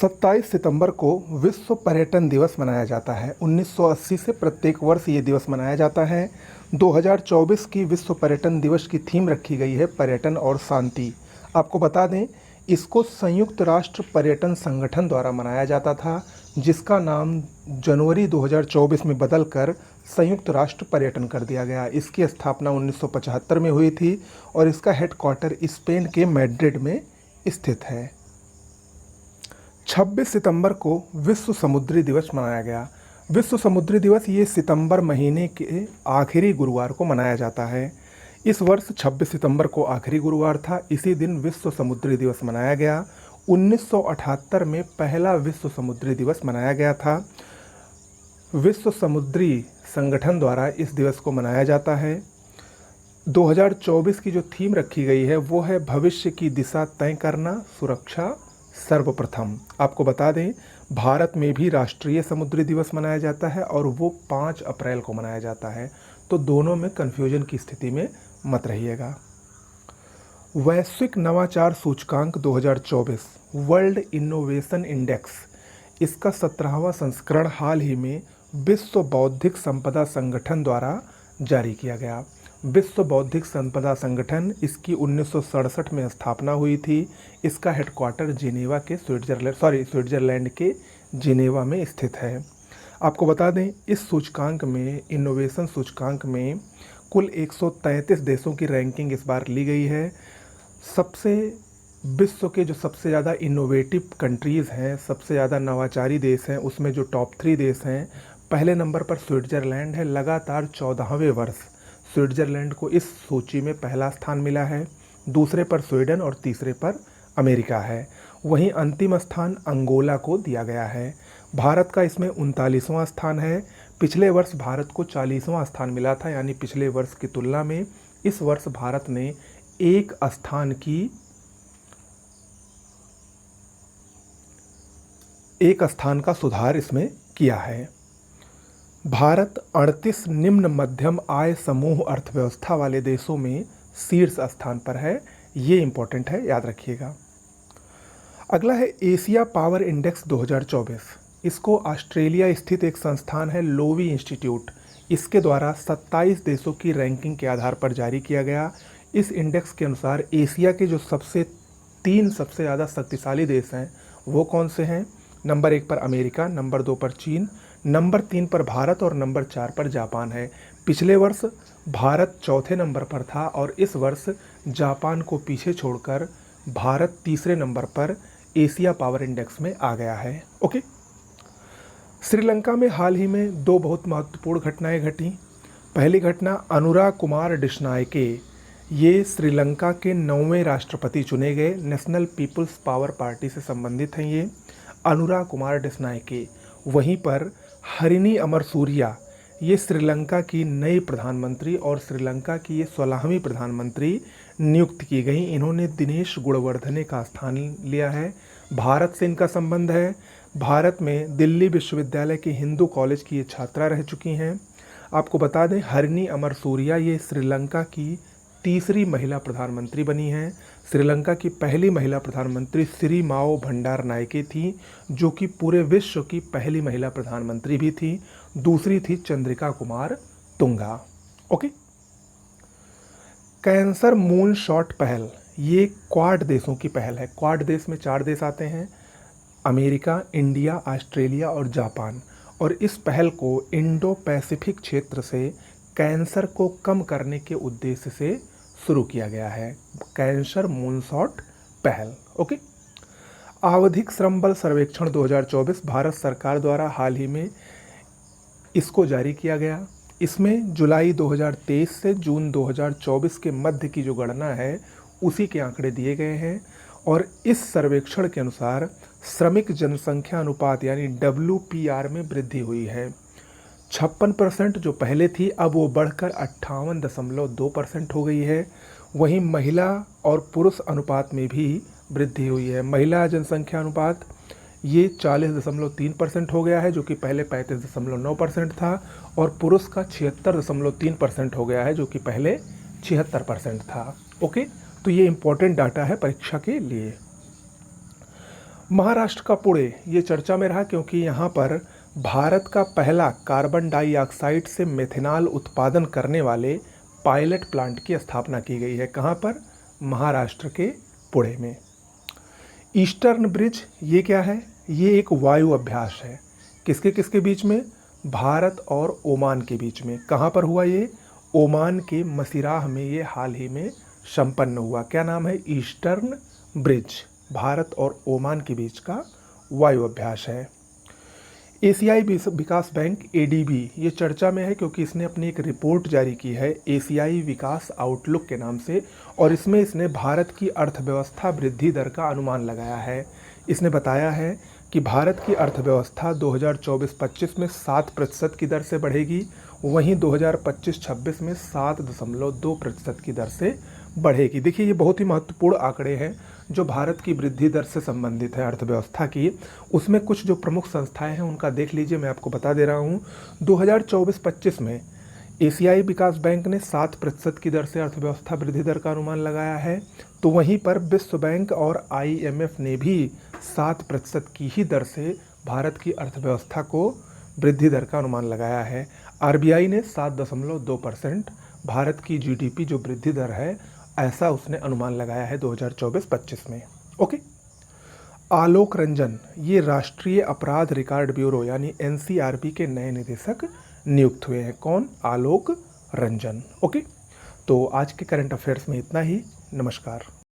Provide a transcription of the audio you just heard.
27 सितंबर को विश्व पर्यटन दिवस मनाया जाता है। 1980 से प्रत्येक वर्ष ये दिवस मनाया जाता है। 2024 की विश्व पर्यटन दिवस की थीम रखी गई है पर्यटन और शांति। आपको बता दें, इसको संयुक्त राष्ट्र पर्यटन संगठन द्वारा मनाया जाता था, जिसका नाम जनवरी 2024 में बदलकर संयुक्त राष्ट्र पर्यटन कर दिया गया। इसकी स्थापना 1975 में हुई थी और इसका हेडक्वार्टर स्पेन के मैड्रिड में स्थित है। 26 सितंबर को विश्व समुद्री दिवस मनाया गया। विश्व समुद्री दिवस ये सितंबर महीने के आखिरी गुरुवार को मनाया जाता है। इस वर्ष 26 सितंबर को आखिरी गुरुवार था। इसी दिन विश्व समुद्री दिवस मनाया गया। 1978 में पहला विश्व समुद्री दिवस मनाया गया था। विश्व समुद्री संगठन द्वारा इस दिवस को मनाया जाता है। 2024 की जो थीम रखी गई है वो है भविष्य की दिशा तय करना, सुरक्षा सर्वप्रथम। आपको बता दें, भारत में भी राष्ट्रीय समुद्री दिवस मनाया जाता है और वो 5 अप्रैल को मनाया जाता है, तो दोनों में कन्फ्यूजन की स्थिति में मत रहिएगा। वैश्विक नवाचार सूचकांक 2024 वर्ल्ड इनोवेशन इंडेक्स, इसका 17वां संस्करण हाल ही में विश्व बौद्धिक संपदा संगठन द्वारा जारी किया गया। विश्व बौद्धिक संपदा संगठन, इसकी 1967 में स्थापना हुई थी। इसका हेडक्वार्टर जिनेवा के स्विट्जरलैंड के जिनेवा में स्थित है। आपको बता दें, इस सूचकांक में, इनोवेशन सूचकांक में कुल 133 देशों की रैंकिंग इस बार ली गई है। विश्व के जो सबसे ज़्यादा इनोवेटिव कंट्रीज़ हैं, सबसे ज़्यादा नवाचारी देश हैं, उसमें जो टॉप 3 देश हैं, पहले नंबर पर स्विट्जरलैंड है। लगातार 14वें वर्ष स्विट्जरलैंड को इस सूची में पहला स्थान मिला है। दूसरे पर स्वीडन और तीसरे पर अमेरिका है। वहीं अंतिम स्थान अंगोला को दिया गया है। भारत का इसमें 39वां स्थान है। पिछले वर्ष भारत को 40वां स्थान मिला था, यानी पिछले वर्ष की तुलना में इस वर्ष भारत ने एक स्थान का सुधार इसमें किया है। भारत 38 निम्न मध्यम आय समूह अर्थव्यवस्था वाले देशों में शीर्ष स्थान पर है। ये इंपॉर्टेंट है, याद रखिएगा। अगला है एशिया पावर इंडेक्स 2024। इसको ऑस्ट्रेलिया स्थित एक संस्थान है, लोवी इंस्टीट्यूट, इसके द्वारा 27 देशों की रैंकिंग के आधार पर जारी किया गया। इस इंडेक्स के अनुसार एशिया के जो तीन सबसे ज़्यादा शक्तिशाली देश हैं वो कौन से हैं? नंबर 1 पर अमेरिका, नंबर 2 पर चीन, नंबर 3 पर भारत और नंबर 4 पर जापान है। पिछले वर्ष भारत चौथे नंबर पर था और इस वर्ष जापान को पीछे छोड़कर भारत तीसरे नंबर पर एशिया पावर इंडेक्स में आ गया है। ओके। श्रीलंका में हाल ही में 2 बहुत महत्वपूर्ण घटनाएं घटी। पहली घटना, अनुराग कुमार डिसनायके, ये श्रीलंका के 9वें राष्ट्रपति चुने गए। नेशनल पीपल्स पावर पार्टी से संबंधित हैं ये अनुराग कुमार डिसनायके। वहीं पर हरिनी अमरसूरिया, ये श्रीलंका की नई प्रधानमंत्री और श्रीलंका की ये 16वीं प्रधानमंत्री नियुक्त की गई। इन्होंने दिनेश गुणवर्धने का स्थान लिया है। भारत से इनका संबंध है। भारत में दिल्ली विश्वविद्यालय के हिंदू कॉलेज की ये छात्रा रह चुकी हैं। आपको बता दें, हरिनी अमरसूरिया ये श्रीलंका की तीसरी महिला प्रधानमंत्री बनी हैं। श्रीलंका की पहली महिला प्रधानमंत्री श्री माओ भंडार नायके थी, जो कि पूरे विश्व की पहली महिला प्रधानमंत्री भी थी। दूसरी थी Chandrika Kumar Tunga. Okay. Cancer moon shot पहल, ये क्वाड देशों की पहल है। क्वाड देश में 4 देश आते हैं, अमेरिका, इंडिया, ऑस्ट्रेलिया और जापान। और इस पहल को इंडो पैसिफिक क्षेत्र से कैंसर को कम करने के उद्देश्य से शुरू किया गया है। कैंसर मूनशॉट पहल। ओके। आवधिक श्रम बल सर्वेक्षण 2024 भारत सरकार द्वारा हाल ही में इसको जारी किया गया। इसमें जुलाई 2023 से जून 2024 के मध्य की जो गणना है उसी के आंकड़े दिए गए हैं। और इस सर्वेक्षण के अनुसार श्रमिक जनसंख्या अनुपात यानी WPR में वृद्धि हुई है। 56% जो पहले थी, अब वो बढ़कर 58.2% हो गई है। वहीं महिला और पुरुष अनुपात में भी वृद्धि हुई है। महिला जनसंख्या अनुपात ये 40.3% हो गया है, जो कि पहले 35.9% था, और पुरुष का 76.3% हो गया है, जो कि पहले 76% था। ओके, तो ये इम्पोर्टेंट डाटा है परीक्षा के लिए। महाराष्ट्र का पुणे ये चर्चा में रहा क्योंकि यहाँ पर भारत का पहला कार्बन डाइऑक्साइड से मेथनॉल उत्पादन करने वाले पायलट प्लांट की स्थापना की गई है। कहाँ पर? महाराष्ट्र के पुणे में। ईस्टर्न ब्रिज ये क्या है? ये एक वायु अभ्यास है। किसके किसके बीच में? भारत और ओमान के बीच में। कहाँ पर हुआ ये? ओमान के मसिराह में ये हाल ही में संपन्न हुआ। क्या नाम है? Eastern bridge. भारत और ओमान के बीच का वायु अभ्यास है। एशियाई विकास बैंक एडीबी ये चर्चा में है क्योंकि इसने अपनी एक रिपोर्ट जारी की है एशियाई विकास आउटलुक के नाम से, और इसमें इसने भारत की अर्थव्यवस्था वृद्धि दर का अनुमान लगाया है। इसने बताया है कि भारत की अर्थव्यवस्था 2024-25 में 7% की दर से बढ़ेगी, वहीं 2025-26 में 7.2% की दर से बढ़ेगी। देखिए ये बहुत ही महत्वपूर्ण आंकड़े हैं जो भारत की वृद्धि दर से संबंधित है अर्थव्यवस्था की। उसमें कुछ जो प्रमुख संस्थाएं हैं उनका देख लीजिए, मैं आपको बता दे रहा हूँ। 2024-25 में एशियाई विकास बैंक ने 7% की दर से अर्थव्यवस्था वृद्धि दर का अनुमान लगाया है, तो वहीं पर विश्व बैंक और IMF ने भी 7% की ही दर से भारत की अर्थव्यवस्था को वृद्धि दर का अनुमान लगाया है। RBI ने 7.2% भारत की GDP जो वृद्धि दर है ऐसा उसने अनुमान लगाया है 2024-25 में। ओके। आलोक रंजन ये राष्ट्रीय अपराध रिकॉर्ड ब्यूरो यानी NCRB के नए निदेशक नियुक्त हुए हैं। कौन? आलोक रंजन। ओके। तो आज के करंट अफेयर्स में इतना ही। नमस्कार।